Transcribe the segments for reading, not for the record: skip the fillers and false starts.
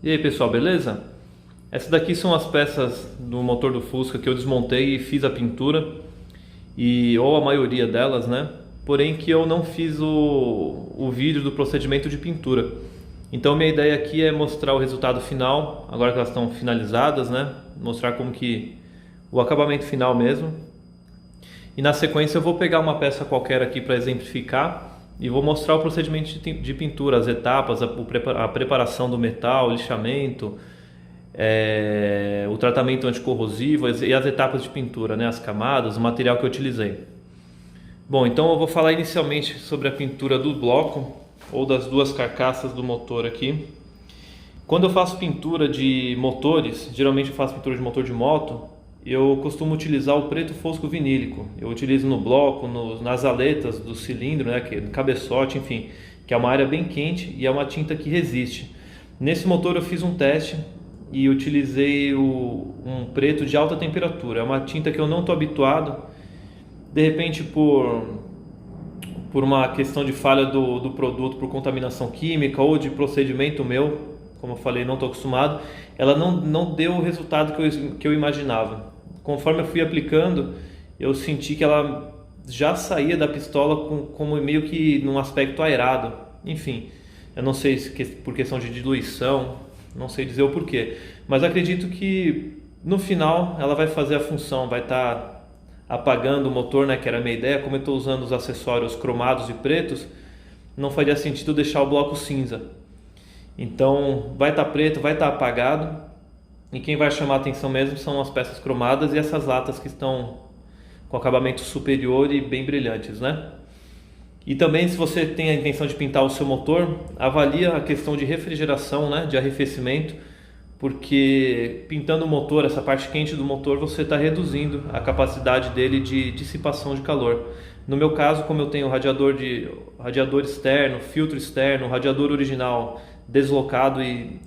E aí pessoal, beleza? Essas daqui são as peças do motor do Fusca que eu desmontei e fiz a pintura, ou a maioria delas, né? Porém que eu não fiz o vídeo do procedimento de pintura. Então minha ideia aqui é mostrar o resultado final, agora que elas estão finalizadas, né? Mostrar como que o acabamento final mesmo. E na sequência eu vou pegar uma peça qualquer aqui para exemplificar e vou mostrar o procedimento de pintura, as etapas, a preparação do metal, o lixamento, o tratamento anticorrosivo e as etapas de pintura, né? As camadas, o material que eu utilizei. Bom, então eu vou falar inicialmente sobre a pintura do bloco ou das duas carcaças do motor aqui. Quando eu faço pintura de motores, geralmente eu faço pintura de motor de moto, eu costumo utilizar o preto fosco vinílico. Eu utilizo no bloco, nas aletas do cilindro, né, no cabeçote, enfim, que é uma área bem quente e é uma tinta que resiste. Nesse motor eu fiz um teste e utilizei um preto de alta temperatura. É uma tinta que eu não estou habituado. De repente, por uma questão de falha do produto, por contaminação química ou de procedimento meu, como eu falei, não estou acostumado, ela não deu o resultado que eu imaginava. Conforme eu fui aplicando, eu senti que ela já saía da pistola como meio que num aspecto aerado. Enfim, eu não sei se por questão de diluição, não sei dizer o porquê, mas acredito que no final ela vai fazer a função, vai estar apagando o motor, né, que era a minha ideia. Como eu estou usando os acessórios cromados e pretos, não faria sentido deixar o bloco cinza. Então vai estar preto, vai estar apagado, e quem vai chamar a atenção mesmo são as peças cromadas e essas latas que estão com acabamento superior e bem brilhantes, né? E também, se você tem a intenção de pintar o seu motor, avalia a questão de refrigeração, né, de arrefecimento, porque pintando o motor, essa parte quente do motor, você está reduzindo a capacidade dele de dissipação de calor. No meu caso, como eu tenho radiador externo, filtro externo, radiador original deslocado e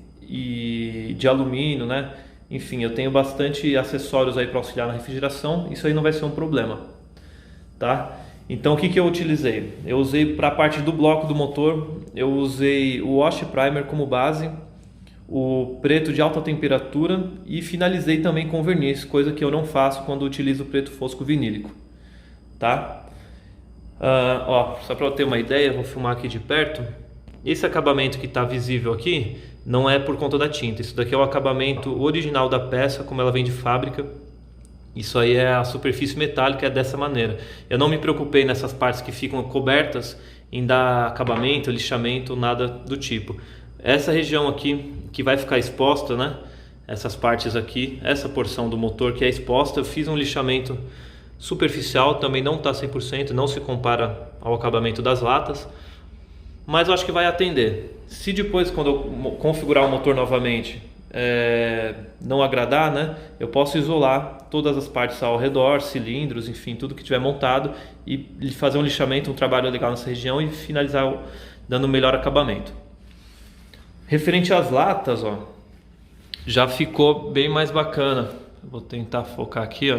de alumínio, né? Enfim, eu tenho bastante acessórios aí para auxiliar na refrigeração. Isso aí não vai ser um problema, tá? Então o que eu utilizei? Eu usei para a parte do bloco do motor, eu usei o Wash Primer como base, o preto de alta temperatura e finalizei também com verniz, coisa que eu não faço quando utilizo o preto fosco vinílico, tá? Só para eu ter uma ideia, vou filmar aqui de perto. Esse acabamento que está visível aqui não é por conta da tinta. Isso daqui é o acabamento original da peça, como ela vem de fábrica. Isso aí é a superfície metálica, é dessa maneira. Eu não me preocupei nessas partes que ficam cobertas em dar acabamento, lixamento, nada do tipo. Essa região aqui que vai ficar exposta, né? Essas partes aqui, essa porção do motor que é exposta, eu fiz um lixamento superficial, também não está 100%, não se compara ao acabamento das latas, mas eu acho que vai atender. Se depois, quando eu configurar o motor novamente, não agradar, né, eu posso isolar todas as partes ao redor, cilindros, enfim, tudo que tiver montado e fazer um lixamento, um trabalho legal nessa região e finalizar dando o melhor acabamento. Referente às latas, já ficou bem mais bacana. Vou tentar focar aqui,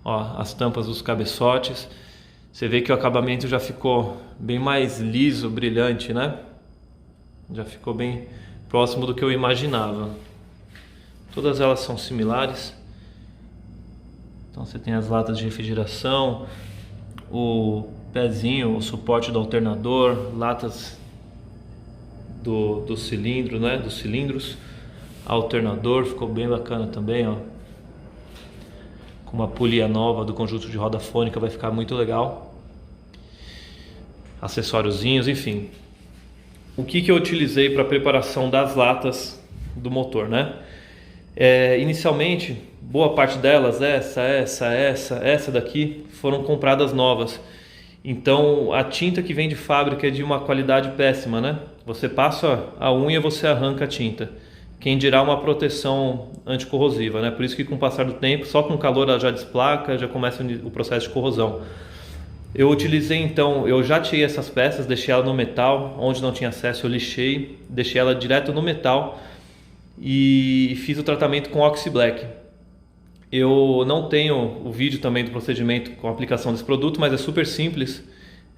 as tampas dos cabeçotes. Você vê que o acabamento já ficou bem mais liso, brilhante, né? Já ficou bem próximo do que eu imaginava. Todas elas são similares. Então você tem as latas de refrigeração, o pezinho, o suporte do alternador, latas do cilindro, né? Dos cilindros, alternador ficou bem bacana também, com uma polia nova do conjunto de roda fônica, vai ficar muito legal. Acessóriozinhos, enfim. O que eu utilizei para a preparação das latas do motor, né? Inicialmente, boa parte delas, essa daqui, foram compradas novas. Então a tinta que vem de fábrica é de uma qualidade péssima, né? Você passa a unha, você arranca a tinta. Quem dirá uma proteção anticorrosiva, né? Por isso que com o passar do tempo, só com calor ela já desplaca, já começa o processo de corrosão. Eu utilizei então, eu já tirei essas peças, deixei ela no metal, onde não tinha acesso eu lixei, deixei ela direto no metal e fiz o tratamento com Oxy Black. Eu não tenho o vídeo também do procedimento com a aplicação desse produto, mas é super simples,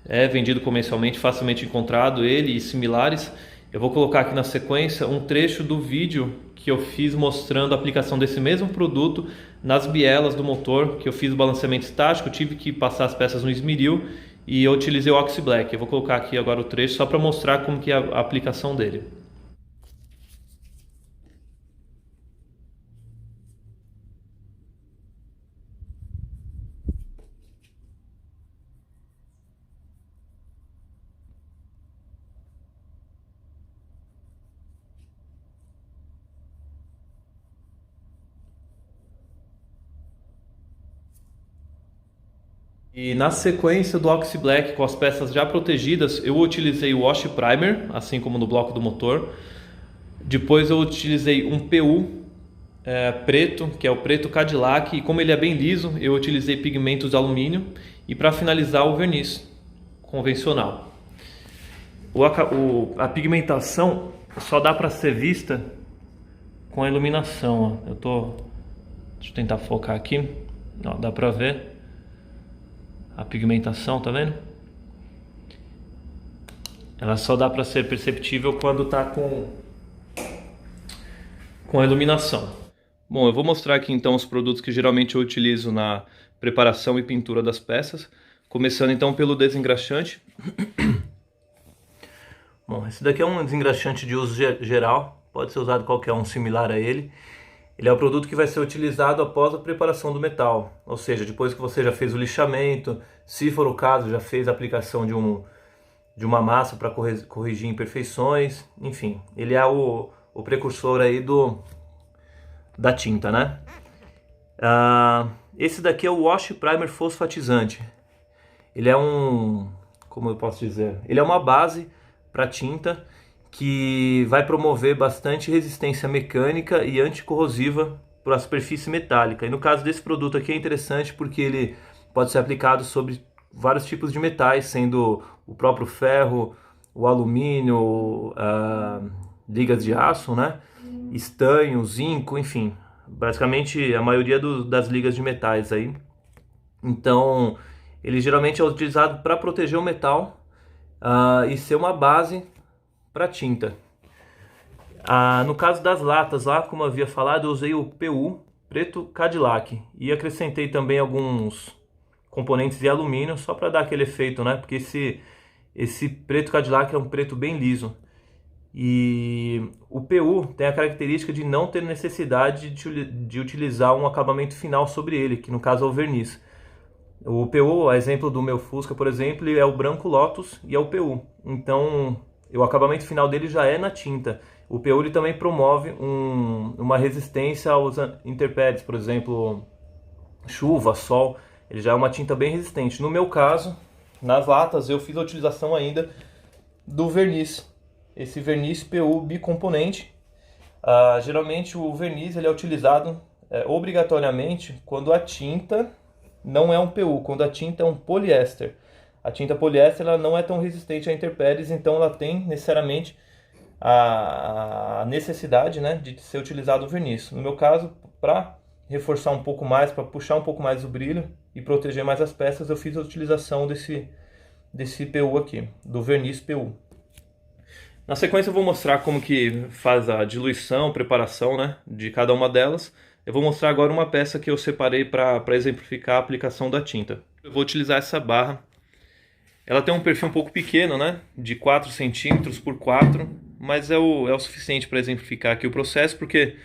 é vendido comercialmente, facilmente encontrado ele e similares. Eu vou colocar aqui na sequência um trecho do vídeo que eu fiz mostrando a aplicação desse mesmo produto nas bielas do motor, que eu fiz o balanceamento estático, tive que passar as peças no esmeril e eu utilizei o Oxy Black. Eu vou colocar aqui agora o trecho só para mostrar como que é a aplicação dele. E na sequência do Oxy Black com as peças já protegidas, eu utilizei o Wash Primer, assim como no bloco do motor. Depois eu utilizei um PU preto, que é o preto Cadillac, e como ele é bem liso, eu utilizei pigmentos de alumínio. E para finalizar, o verniz convencional. A pigmentação só dá para ser vista com a iluminação. Ó. Deixa eu tentar focar aqui. Ó, dá para ver a pigmentação, tá vendo? Ela só dá para ser perceptível quando tá com a iluminação. Bom, eu vou mostrar aqui então os produtos que geralmente eu utilizo na preparação e pintura das peças, começando então pelo desengraxante. Bom, esse daqui é um desengraxante de uso geral, pode ser usado qualquer um similar a ele. Ele é o produto que vai ser utilizado após a preparação do metal, ou seja, depois que você já fez o lixamento, se for o caso, já fez a aplicação de uma massa para corrigir imperfeições, enfim, ele é o precursor aí da tinta, né? Esse daqui é o Wash Primer fosfatizante. Ele é como eu posso dizer, ele é uma base para tinta que vai promover bastante resistência mecânica e anticorrosiva para a superfície metálica. E no caso desse produto aqui é interessante porque ele pode ser aplicado sobre vários tipos de metais, sendo o próprio ferro, o alumínio, ligas de aço, né? Estanho, zinco, enfim, basicamente a maioria das ligas de metais aí. Então, ele geralmente é utilizado para proteger o metal e ser uma base para tinta. No caso das latas lá, como eu havia falado, eu usei o PU preto Cadillac e acrescentei também alguns componentes de alumínio só para dar aquele efeito, né? Porque esse preto Cadillac é um preto bem liso. E o PU tem a característica de não ter necessidade de utilizar um acabamento final sobre ele, que no caso é o verniz. O PU, a exemplo do meu Fusca, por exemplo, é o branco Lotus e é o PU. Então, o acabamento final dele já é na tinta. O PU ele também promove uma resistência aos intempéries, por exemplo, chuva, sol. Ele já é uma tinta bem resistente. No meu caso, nas latas, eu fiz a utilização ainda do verniz. Esse verniz PU bicomponente. Geralmente o verniz ele é utilizado obrigatoriamente quando a tinta não é um PU, quando a tinta é um poliéster. A tinta poliéster ela não é tão resistente a intempéries, então ela tem necessariamente a necessidade, né, de ser utilizado o verniz. No meu caso, para reforçar um pouco mais, para puxar um pouco mais o brilho e proteger mais as peças, eu fiz a utilização desse PU aqui, do verniz PU. Na sequência eu vou mostrar como que faz a diluição, preparação, né, de cada uma delas. Eu vou mostrar agora uma peça que eu separei para exemplificar a aplicação da tinta. Eu vou utilizar essa barra. Ela tem um perfil um pouco pequeno, né, de 4 centímetros por 4, mas é o suficiente para exemplificar aqui o processo, porque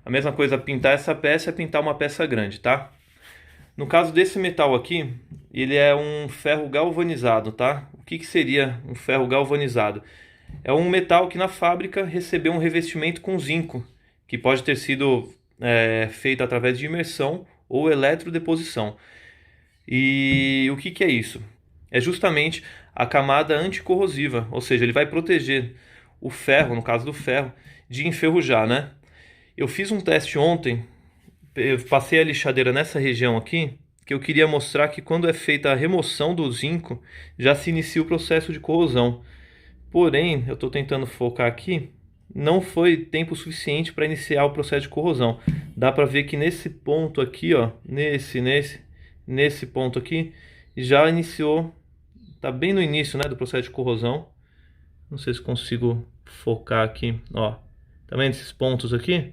a mesma coisa pintar essa peça é pintar uma peça grande, tá? No caso desse metal aqui, ele é um ferro galvanizado, tá? O que seria um ferro galvanizado? É um metal que na fábrica recebeu um revestimento com zinco, que pode ter sido feito através de imersão ou eletrodeposição. E o que é isso? É justamente a camada anticorrosiva, ou seja, ele vai proteger o ferro, no caso do ferro, de enferrujar, né? Eu fiz um teste ontem, eu passei a lixadeira nessa região aqui, que eu queria mostrar que quando é feita a remoção do zinco, já se inicia o processo de corrosão. Porém, eu estou tentando focar aqui, não foi tempo suficiente para iniciar o processo de corrosão. Dá para ver que nesse ponto aqui, ó, nesse ponto aqui, já iniciou, tá bem no início, né, do processo de corrosão. Não sei se consigo focar aqui, ó. Tá vendo esses pontos aqui?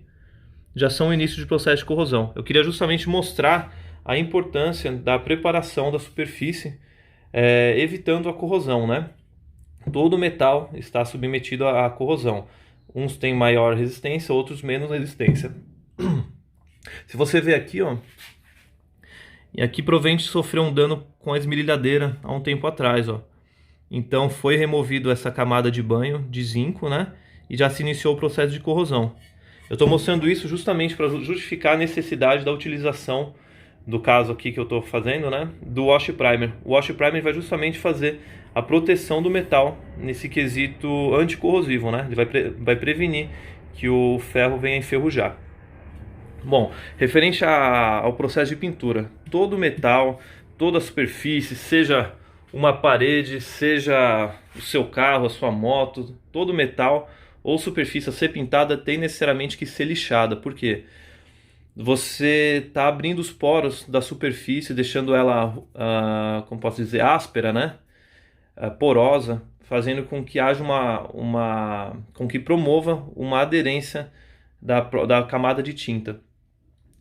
Já são o início de processo de corrosão. Eu queria justamente mostrar a importância da preparação da superfície, evitando a corrosão, né? Todo metal está submetido à corrosão. Uns têm maior resistência, outros menos resistência. Se você ver aqui, ó, e aqui provavelmente sofreu um dano com a esmerilhadeira há um tempo atrás, ó. Então foi removido essa camada de banho de zinco, né? E já se iniciou o processo de corrosão. Eu estou mostrando isso justamente para justificar a necessidade da utilização, do caso aqui que eu estou fazendo, né? Do wash primer. O wash primer vai justamente fazer a proteção do metal nesse quesito anticorrosivo, né? Ele vai prevenir que o ferro venha enferrujar. Bom, referente ao processo de pintura, todo metal, toda a superfície, seja uma parede, seja o seu carro, a sua moto, todo metal ou superfície a ser pintada tem necessariamente que ser lixada. Por quê? Você está abrindo os poros da superfície, deixando ela, como posso dizer, áspera, né? Porosa, fazendo com que haja com que promova uma aderência da camada de tinta.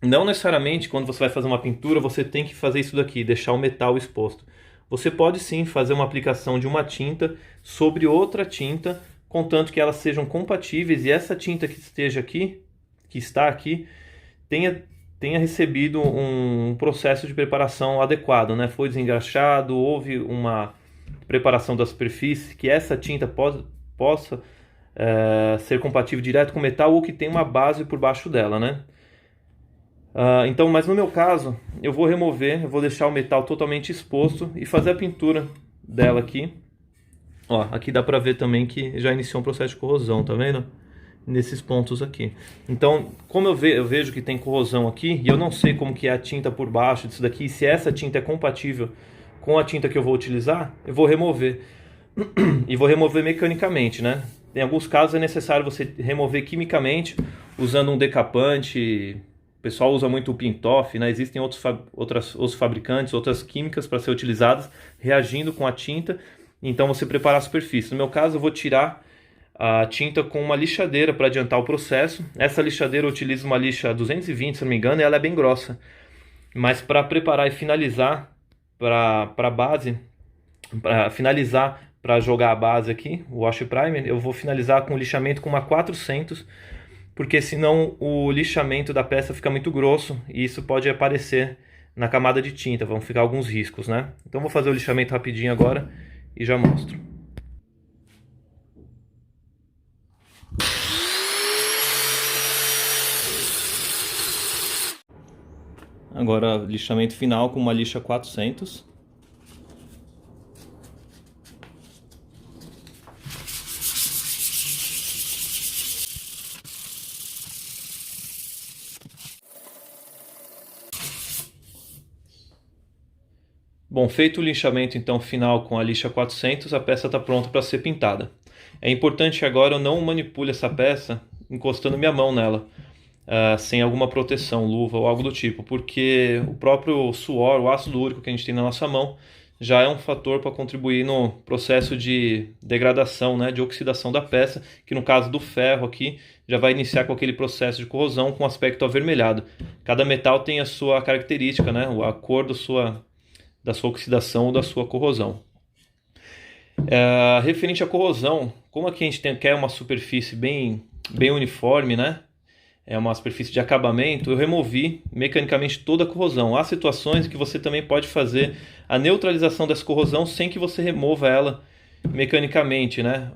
Não necessariamente quando você vai fazer uma pintura você tem que fazer isso daqui, deixar o metal exposto. Você pode sim fazer uma aplicação de uma tinta sobre outra tinta, contanto que elas sejam compatíveis e essa tinta que está aqui, tenha recebido um processo de preparação adequado, né? Foi desengraxado, houve uma preparação da superfície, que essa tinta possa ser compatível direto com o metal ou que tem uma base por baixo dela, né? Então, mas no meu caso, eu vou deixar o metal totalmente exposto e fazer a pintura dela aqui. Ó, aqui dá pra ver também que já iniciou um processo de corrosão, tá vendo? Nesses pontos aqui. Então, como eu vejo que tem corrosão aqui, e eu não sei como que é a tinta por baixo disso daqui, se essa tinta é compatível com a tinta que eu vou utilizar, eu vou remover. E vou remover mecanicamente, né? Em alguns casos é necessário você remover quimicamente, usando um decapante. O pessoal usa muito o Pintoff, né? Existem outros fabricantes, outras químicas para ser utilizadas, reagindo com a tinta. Então você prepara a superfície. No meu caso, eu vou tirar a tinta com uma lixadeira para adiantar o processo. Essa lixadeira eu utilizo uma lixa 220, se não me engano, e ela é bem grossa. Mas para preparar e finalizar para a base, para jogar a base aqui, o wash primer, eu vou finalizar com o lixamento com uma 400, porque senão o lixamento da peça fica muito grosso e isso pode aparecer na camada de tinta, vão ficar alguns riscos, né? Então vou fazer o lixamento rapidinho agora e já mostro. Agora lixamento final com uma lixa 400. Bom, feito o lixamento então final com a lixa 400, a peça está pronta para ser pintada. É importante agora eu não manipule essa peça encostando minha mão nela, sem alguma proteção, luva ou algo do tipo, porque o próprio suor, o ácido úrico que a gente tem na nossa mão, já é um fator para contribuir no processo de degradação, né, de oxidação da peça, que no caso do ferro aqui, já vai iniciar com aquele processo de corrosão com aspecto avermelhado. Cada metal tem a sua característica, né, a cor da sua oxidação ou da sua corrosão. Referente à corrosão, como aqui a gente quer uma superfície bem uniforme, né? É uma superfície de acabamento, eu removi mecanicamente toda a corrosão. Há situações que você também pode fazer a neutralização dessa corrosão sem que você remova ela mecanicamente, né?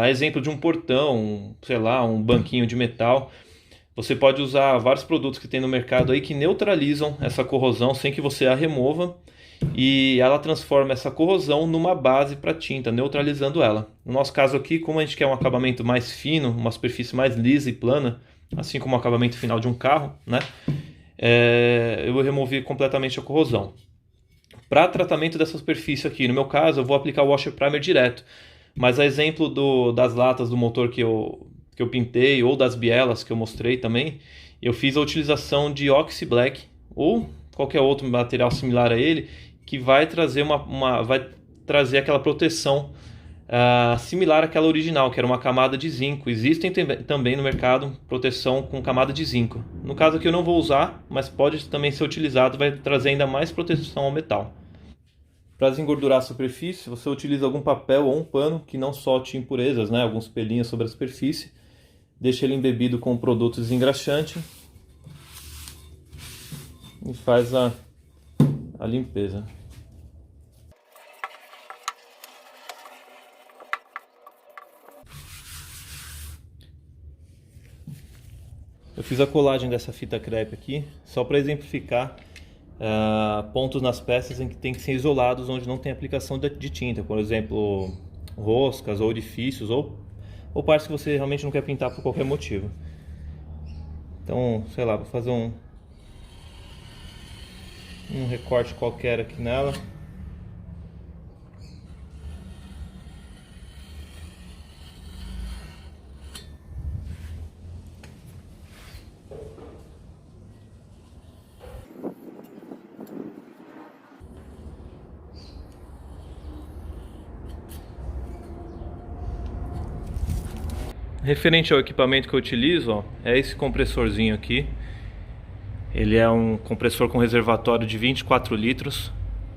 A exemplo de um portão, sei lá, um banquinho de metal. Você pode usar vários produtos que tem no mercado aí que neutralizam essa corrosão sem que você a remova. E ela transforma essa corrosão numa base para tinta, neutralizando ela. No nosso caso aqui, como a gente quer um acabamento mais fino, uma superfície mais lisa e plana, assim como o acabamento final de um carro, né? Eu removi completamente a corrosão. Para tratamento dessa superfície aqui, no meu caso, eu vou aplicar o washer primer direto. Mas a exemplo das latas do motor que eu pintei, ou das bielas que eu mostrei também, eu fiz a utilização de Oxy Black, ou qualquer outro material similar a ele, que vai trazer vai trazer aquela proteção similar àquela original, que era uma camada de zinco. Existem também no mercado proteção com camada de zinco. No caso aqui eu não vou usar, mas pode também ser utilizado, vai trazer ainda mais proteção ao metal. Para desengordurar a superfície, você utiliza algum papel ou um pano que não solte impurezas, né? Alguns pelinhos sobre a superfície. Deixa ele embebido com um produto desengraxante e faz a limpeza. Eu fiz a colagem dessa fita crepe aqui só para exemplificar pontos nas peças em que tem que ser isolados, onde não tem aplicação de tinta, por exemplo, roscas ou orifícios ou partes que você realmente não quer pintar por qualquer motivo. Então, sei lá, vou fazer um recorte qualquer aqui nela. Referente ao equipamento que eu utilizo, ó, é esse compressorzinho aqui. Ele é um compressor com reservatório de 24 litros.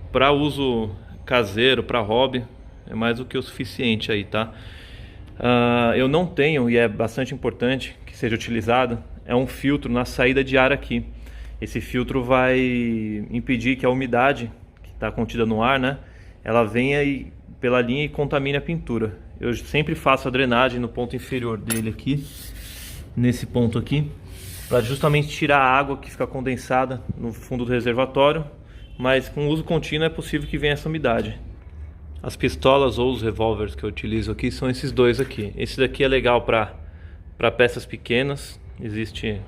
Para uso caseiro, para hobby, é mais do que o suficiente aí, tá? Eu não tenho, e é bastante importante que seja utilizado, é um filtro na saída de ar aqui. Esse filtro vai impedir que a umidade que está contida no ar, né, ela venha pela linha e contamine a pintura. Eu sempre faço a drenagem no ponto inferior dele aqui, nesse ponto aqui, para justamente tirar a água que fica condensada no fundo do reservatório, mas com uso contínuo é possível que venha essa umidade. As pistolas ou os revólveres que eu utilizo aqui são esses dois aqui. Esse daqui é legal para peças pequenas, existe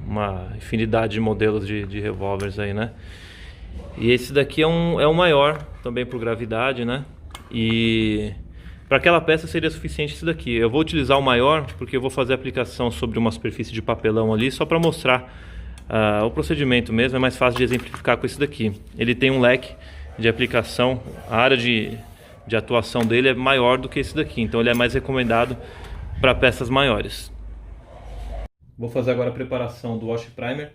uma infinidade de modelos de revólveres aí, né? E esse daqui é um maior, também por gravidade, né? E para aquela peça seria suficiente esse daqui. Eu vou utilizar o maior porque eu vou fazer a aplicação sobre uma superfície de papelão ali, só para mostrar o procedimento mesmo. É mais fácil de exemplificar com esse daqui. Ele tem um leque de aplicação, a área de atuação dele é maior do que esse daqui, então ele é mais recomendado para peças maiores. Vou fazer agora a preparação do wash primer.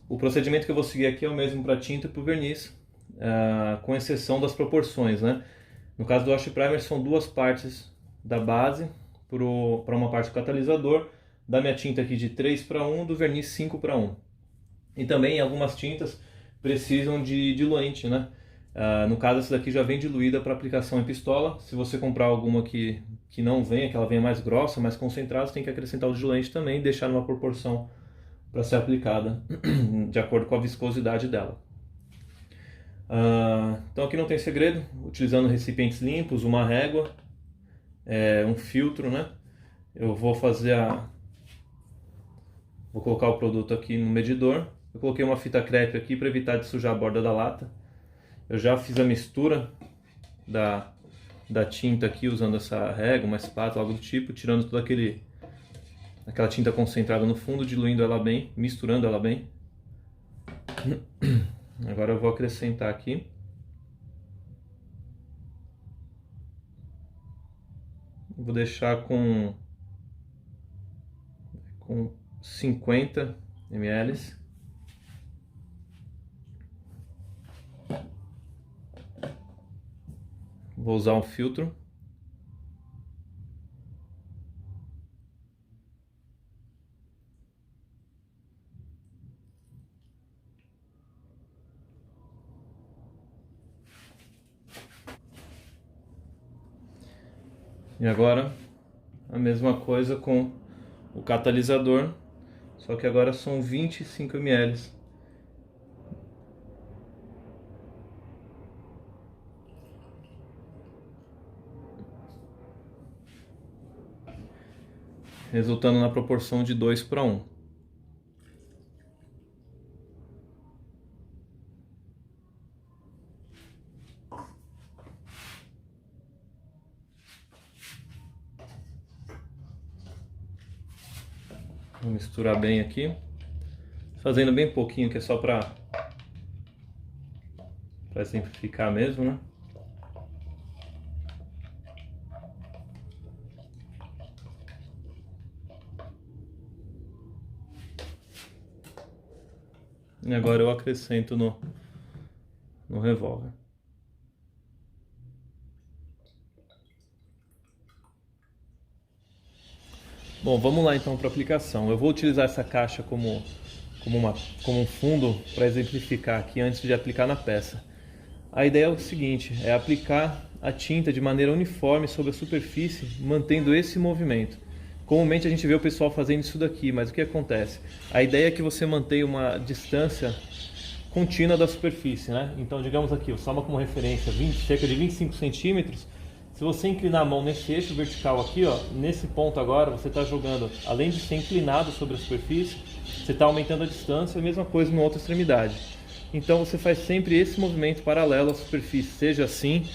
O procedimento que eu vou seguir aqui é o mesmo para tinta e para o verniz, com exceção das proporções, né? No caso do wash primer são duas partes da base para uma parte do catalisador, da minha tinta aqui de 3:1, do verniz 5:1. E também algumas tintas precisam de diluente, né? No caso essa daqui já vem diluída para aplicação em pistola. Se você comprar alguma que não venha, que ela venha mais grossa, mais concentrada, você tem que acrescentar o diluente também e deixar numa proporção para ser aplicada de acordo com a viscosidade dela. Então aqui não tem segredo, utilizando recipientes limpos, uma régua, um filtro, né? Eu vou colocar o produto aqui no medidor. Eu coloquei uma fita crepe aqui para evitar de sujar a borda da lata. Eu já fiz a mistura da tinta aqui usando essa régua, uma espátula, algo do tipo, tirando toda aquela tinta concentrada no fundo, diluindo ela bem, misturando ela bem. Agora eu vou acrescentar aqui. Vou deixar com 50 ml. Vou usar um filtro. E agora a mesma coisa com o catalisador, só que agora são 25 ml. Resultando na proporção de 2:1. Vou misturar bem aqui, fazendo bem pouquinho, que é só para simplificar mesmo, né? E agora eu acrescento no revólver. Bom, vamos lá então para a aplicação. Eu vou utilizar essa caixa como um fundo para exemplificar aqui antes de aplicar na peça. A ideia é o seguinte, é aplicar a tinta de maneira uniforme sobre a superfície, mantendo esse movimento. Comumente a gente vê o pessoal fazendo isso daqui, mas o que acontece? A ideia é que você mantenha uma distância contínua da superfície, né? Então, digamos aqui, só como referência, cerca de 25 centímetros. Se você inclinar a mão nesse eixo vertical aqui, ó, nesse ponto agora, você está jogando, além de ser inclinado sobre a superfície, você está aumentando a distância, a mesma coisa na outra extremidade. Então você faz sempre esse movimento paralelo à superfície, seja assim,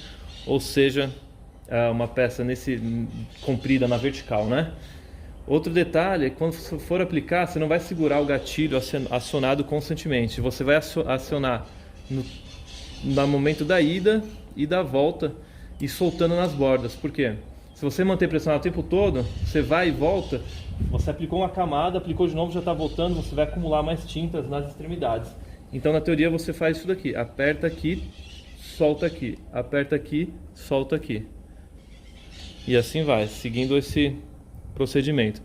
ou seja uma peça comprida na vertical, né? Outro detalhe é que quando você for aplicar, você não vai segurar o gatilho acionado constantemente. Você vai acionar no momento da ida e da volta e soltando nas bordas. Por quê? Se você manter pressionado o tempo todo, você vai e volta, você aplicou uma camada, aplicou de novo, já está voltando, você vai acumular mais tintas nas extremidades. Então na teoria você faz isso daqui, aperta aqui, solta aqui, aperta aqui, solta aqui. E assim vai, seguindo esse procedimento,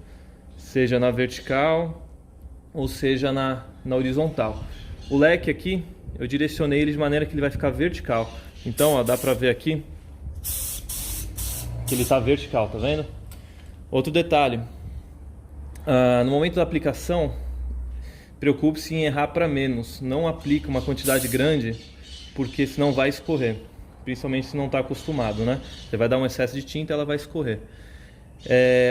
seja na vertical ou seja na horizontal. O leque aqui, eu direcionei ele de maneira que ele vai ficar vertical. Então ó, dá pra ver aqui que ele está vertical, tá vendo? Outro detalhe, no momento da aplicação, preocupe-se em errar para menos. Não aplique uma quantidade grande, porque senão vai escorrer. Principalmente se não está acostumado, né? Você vai dar um excesso de tinta, ela vai escorrer.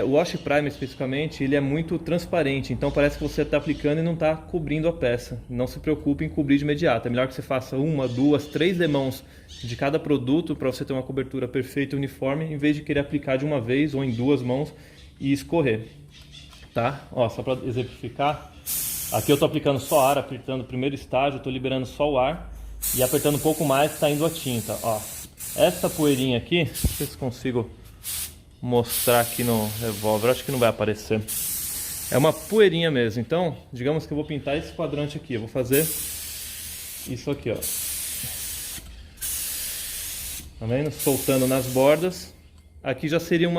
O Wash Primer especificamente, ele é muito transparente, então parece que você está aplicando e não está cobrindo a peça. Não se preocupe em cobrir de imediato. É melhor que você faça 1, 2, 3 demãos de cada produto para você ter uma cobertura perfeita e uniforme, em vez de querer aplicar de uma vez ou em 2 mãos e escorrer. Tá? Ó, só para exemplificar, aqui eu estou aplicando só ar, apertando o primeiro estágio, estou liberando só o ar e apertando um pouco mais, está indo a tinta. Ó, essa poeirinha aqui, não sei se consigo mostrar aqui no revólver, acho que não vai aparecer. É uma poeirinha mesmo, então digamos que eu vou pintar esse quadrante aqui, eu vou fazer isso aqui, ó. Tá vendo? Soltando nas bordas. Aqui já seria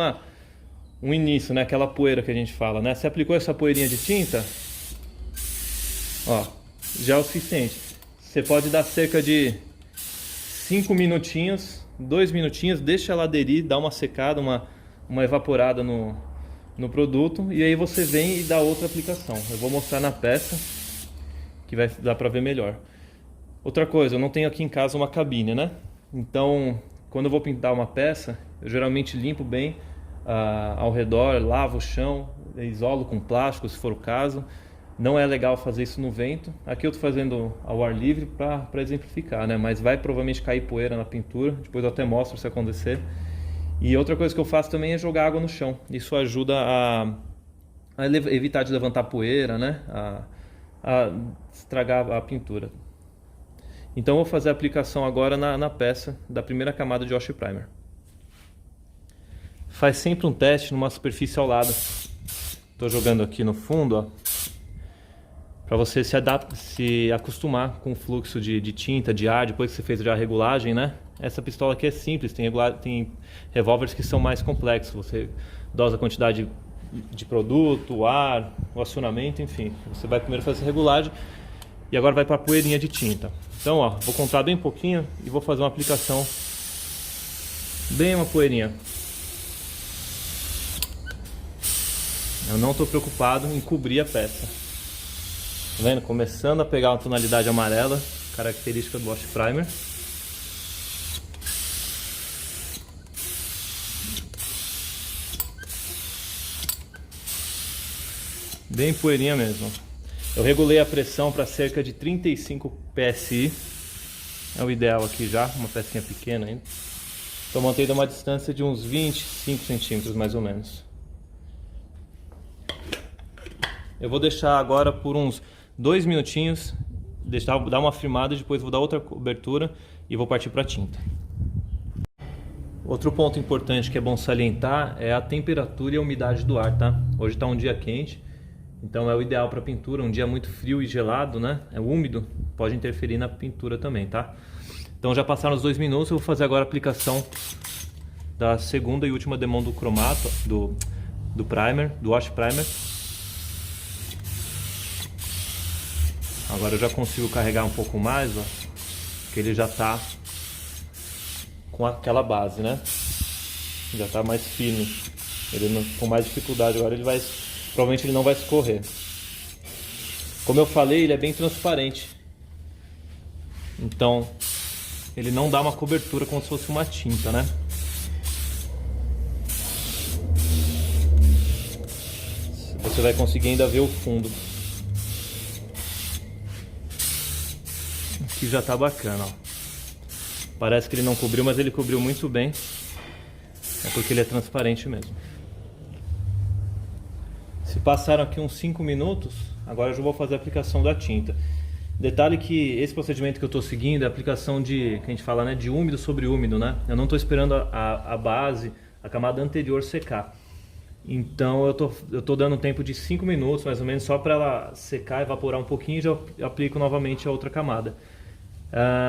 um início, né? Aquela poeira que a gente fala, né? Você aplicou essa poeirinha de tinta, ó, já é o suficiente. Você pode dar cerca de 5 minutinhos, 2 minutinhos, deixa ela aderir, dá uma secada, uma evaporada no produto, e aí você vem e dá outra aplicação. Eu vou mostrar na peça, que vai dar para ver melhor. Outra coisa, eu não tenho aqui em casa uma cabine, né? Então, quando eu vou pintar uma peça, eu geralmente limpo bem ao redor, lavo o chão, isolo com plástico, se for o caso. Não é legal fazer isso no vento. Aqui eu estou fazendo ao ar livre para exemplificar, né? Mas vai provavelmente cair poeira na pintura, depois eu até mostro se acontecer. E outra coisa que eu faço também é jogar água no chão. Isso ajuda a evitar de levantar poeira, né? A estragar a pintura. Então eu vou fazer a aplicação agora na peça da primeira camada de Wash Primer. Faz sempre um teste numa superfície ao lado. Estou jogando aqui no fundo, ó, para você se acostumar com o fluxo de tinta, de ar, depois que você fez já a regulagem, né? Essa pistola aqui é simples, tem revólveres que são mais complexos. Você dosa a quantidade de produto, o ar, o acionamento, enfim. Você vai primeiro fazer a regulagem e agora vai para a poeirinha de tinta. Então, ó, vou contar bem pouquinho e vou fazer uma aplicação bem uma poeirinha. Eu não estou preocupado em cobrir a peça. Tá vendo? Começando a pegar uma tonalidade amarela, característica do Wash Primer. Bem poeirinha mesmo. Eu regulei a pressão para cerca de 35 psi. É o ideal aqui já, uma pecinha pequena ainda. Estou mantendo uma distância de uns 25 centímetros mais ou menos. Eu vou deixar agora por uns 2 minutinhos, dar uma firmada, depois vou dar outra cobertura e vou partir para a tinta. Outro ponto importante que é bom salientar é a temperatura e a umidade do ar, tá? Hoje está um dia quente Então é o ideal para pintura. Um dia muito frio e gelado, né? É úmido, pode interferir na pintura também, tá? Então já passaram os 2 minutos, eu vou fazer agora a aplicação da segunda e última demão do cromato, do primer, do wash primer. Agora eu já consigo carregar um pouco mais, ó, que ele já tá com aquela base, né? Já tá mais firme. Ele não, com mais dificuldade agora ele vai, provavelmente ele não vai escorrer. Como eu falei, ele é bem transparente. Então, ele não dá uma cobertura como se fosse uma tinta, né? Você vai conseguir ainda ver o fundo. Aqui já tá bacana, ó. Parece que ele não cobriu, mas ele cobriu muito bem. É porque ele é transparente mesmo. Se passaram aqui uns 5 minutos, agora eu já vou fazer a aplicação da tinta. Detalhe que esse procedimento que eu estou seguindo é a aplicação de, que a gente fala, né, de úmido sobre úmido, né? Eu não estou esperando a base, a camada anterior secar. Então eu tô dando um tempo de 5 minutos, mais ou menos, só para ela secar, evaporar um pouquinho e já aplico novamente a outra camada.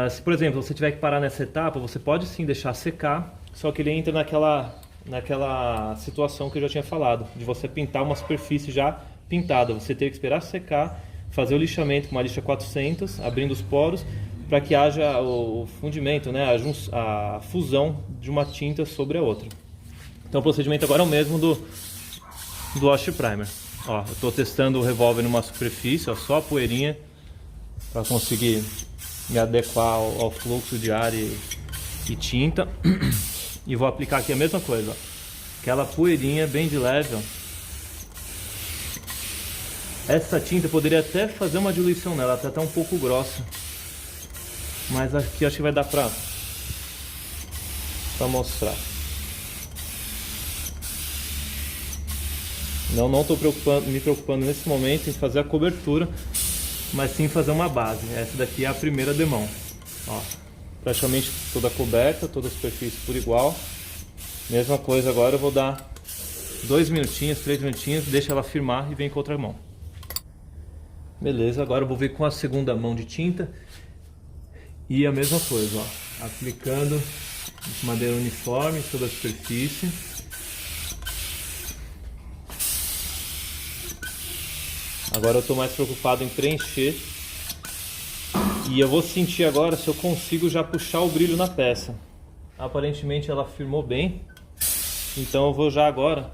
Se, por exemplo, você tiver que parar nessa etapa, você pode sim deixar secar, só que ele entra naquela situação que eu já tinha falado, de você pintar uma superfície já pintada. Você ter que esperar secar, fazer o lixamento com uma lixa 400, abrindo os poros, para que haja o fundimento, né, a fusão de uma tinta sobre a outra. Então o procedimento agora é o mesmo do wash primer. Ó, eu estou testando o revólver numa superfície, ó, só a poeirinha, para conseguir me adequar ao fluxo de ar e tinta. E vou aplicar aqui a mesma coisa, ó. Aquela poeirinha bem de leve, ó. Essa tinta poderia até fazer uma diluição nela, tá até um pouco grossa, mas aqui acho que vai dar pra mostrar. Não estou me preocupando nesse momento em fazer a cobertura, mas sim fazer uma base. Essa daqui é a primeira demão. Ó, praticamente toda coberta, toda a superfície por igual. Mesma coisa agora, eu vou dar 2 minutinhos, 3 minutinhos, deixa ela firmar e vem com outra mão. Beleza, agora eu vou vir com a segunda mão de tinta e a mesma coisa, ó, aplicando de maneira uniforme toda a superfície. Agora eu estou mais preocupado em preencher e eu vou sentir agora se eu consigo já puxar o brilho na peça. Aparentemente ela firmou bem, então eu vou já agora,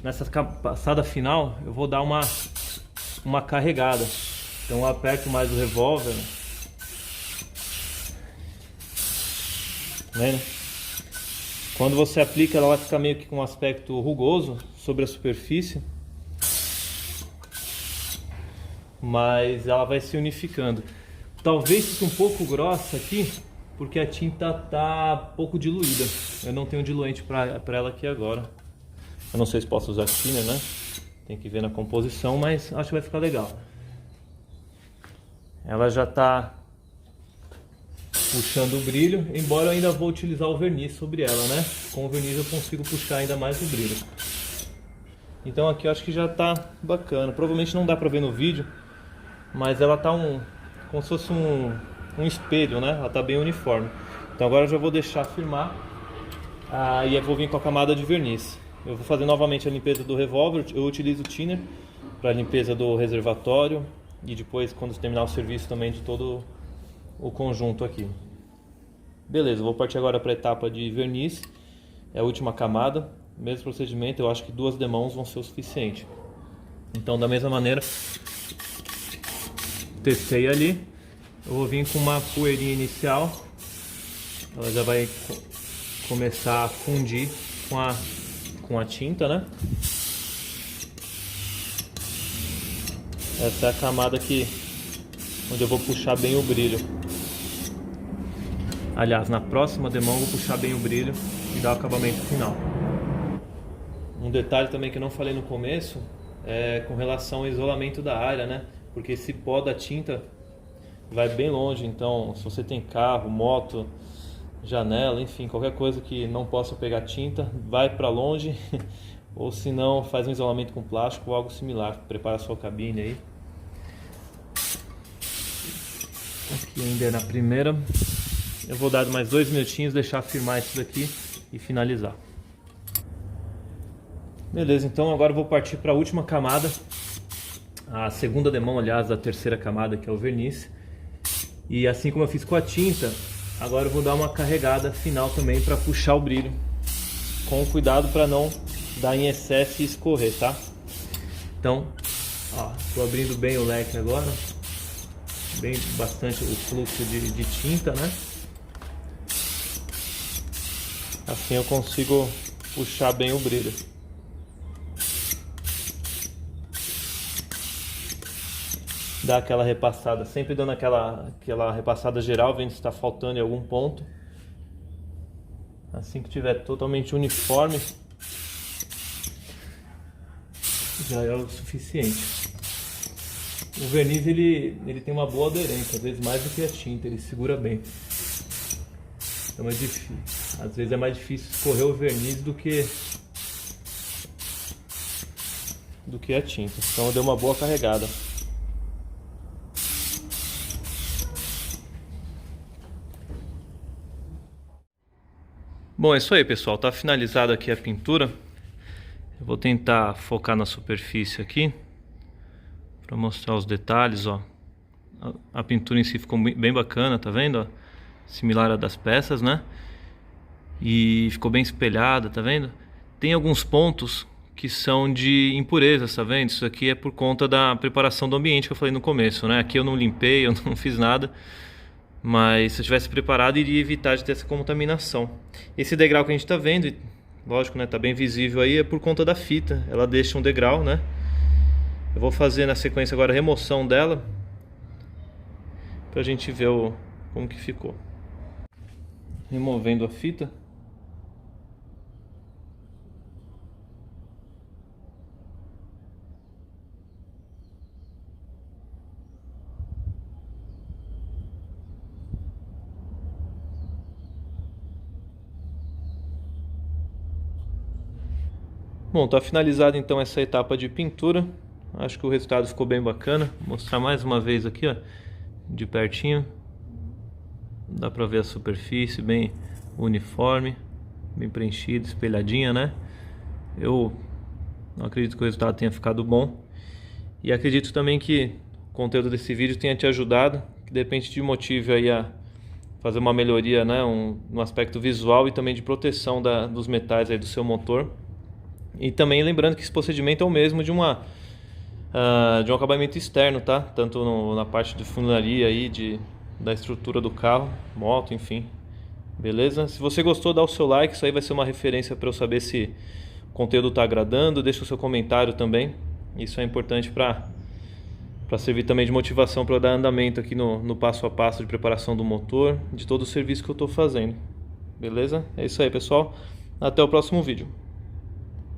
nessa passada final, eu vou dar uma carregada. Então eu aperto mais o revólver, né? Quando você aplica, ela vai ficar meio que com um aspecto rugoso sobre a superfície, mas ela vai se unificando. Talvez fique um pouco grossa aqui, porque a tinta tá pouco diluída. Eu não tenho diluente para ela aqui agora. Eu não sei se posso usar thinner, né? Tem que ver na composição, mas acho que vai ficar legal. Ela já está puxando o brilho, embora eu ainda vou utilizar o verniz sobre ela, né? Com o verniz eu consigo puxar ainda mais o brilho. Então aqui eu acho que já está bacana. Provavelmente não dá para ver no vídeo, mas ela tá como se fosse um espelho, né? Ela tá bem uniforme. Então agora eu já vou deixar firmar. E eu vou vir com a camada de verniz. Eu vou fazer novamente a limpeza do revólver. Eu utilizo o thinner para a limpeza do reservatório e depois, quando terminar o serviço, também de todo o conjunto aqui. Beleza, vou partir agora para a etapa de verniz. É a última camada. Mesmo procedimento, eu acho que 2 demãos vão ser o suficiente. Então, da mesma maneira, testei ali. Eu vou vir com uma poeirinha inicial. Ela já vai começar a fundir com a tinta, né? Essa é a camada onde eu vou puxar bem o brilho. Aliás, na próxima demão eu vou puxar bem o brilho e dar o acabamento final. Um detalhe também que eu não falei no começo é com relação ao isolamento da área, né? Porque esse pó da tinta vai bem longe, então se você tem carro, moto, janela, enfim, qualquer coisa que não possa pegar tinta, vai para longe ou se não, faz um isolamento com plástico ou algo similar. Prepara a sua cabine aí. Aqui ainda é na primeira. Eu vou dar mais 2 minutinhos, deixar firmar isso daqui e finalizar. Beleza, então agora eu vou partir para a última camada, a segunda demão, aliás, da terceira camada, que é o verniz. E assim como eu fiz com a tinta, agora eu vou dar uma carregada final também para puxar o brilho, com cuidado para não dar em excesso e escorrer, tá? Então, ó, tô abrindo bem o leque agora, bem bastante o fluxo de tinta, né? Assim eu consigo puxar bem o brilho. Dá aquela repassada, sempre dando aquela repassada geral, vendo se está faltando em algum ponto. Assim que tiver totalmente uniforme, já é o suficiente. O verniz ele tem uma boa aderência, às vezes mais do que a tinta, ele segura bem. Então às vezes é mais difícil escorrer o verniz do que a tinta. Então eu dei uma boa carregada. Bom, é isso aí, pessoal, tá finalizada aqui a pintura. Eu vou tentar focar na superfície aqui para mostrar os detalhes, ó. A pintura em si ficou bem bacana, tá vendo, ó? Similar à das peças, né? E ficou bem espelhada, tá vendo? Tem alguns pontos que são de impurezas, tá vendo? Isso aqui é por conta da preparação do ambiente que eu falei no começo, né? Aqui eu não limpei, eu não fiz nada. Mas se eu tivesse preparado, iria evitar de ter essa contaminação. Esse degrau que a gente está vendo, lógico, né, tá bem visível aí, é por conta da fita. Ela deixa um degrau, né? Eu vou fazer na sequência agora a remoção dela, pra gente ver como que ficou. Removendo a fita. Bom, tá finalizada então essa etapa de pintura. Acho que o resultado ficou bem bacana. Vou mostrar mais uma vez aqui, ó, de pertinho. Dá pra ver a superfície bem uniforme, bem preenchida, espelhadinha, né? Eu não acredito que o resultado tenha ficado bom. E acredito também que o conteúdo desse vídeo tenha te ajudado, que de repente te motive aí a fazer uma melhoria, né? No aspecto visual e também de proteção dos metais aí do seu motor. E também lembrando que esse procedimento é o mesmo de um acabamento externo, tá? Tanto na parte de funilaria aí, da estrutura do carro, moto, enfim. Beleza? Se você gostou, dá o seu like, isso aí vai ser uma referência para eu saber se o conteúdo está agradando. Deixa o seu comentário também. Isso é importante para servir também de motivação para eu dar andamento aqui no passo a passo de preparação do motor, de todo o serviço que eu estou fazendo. Beleza? É isso aí, pessoal. Até o próximo vídeo.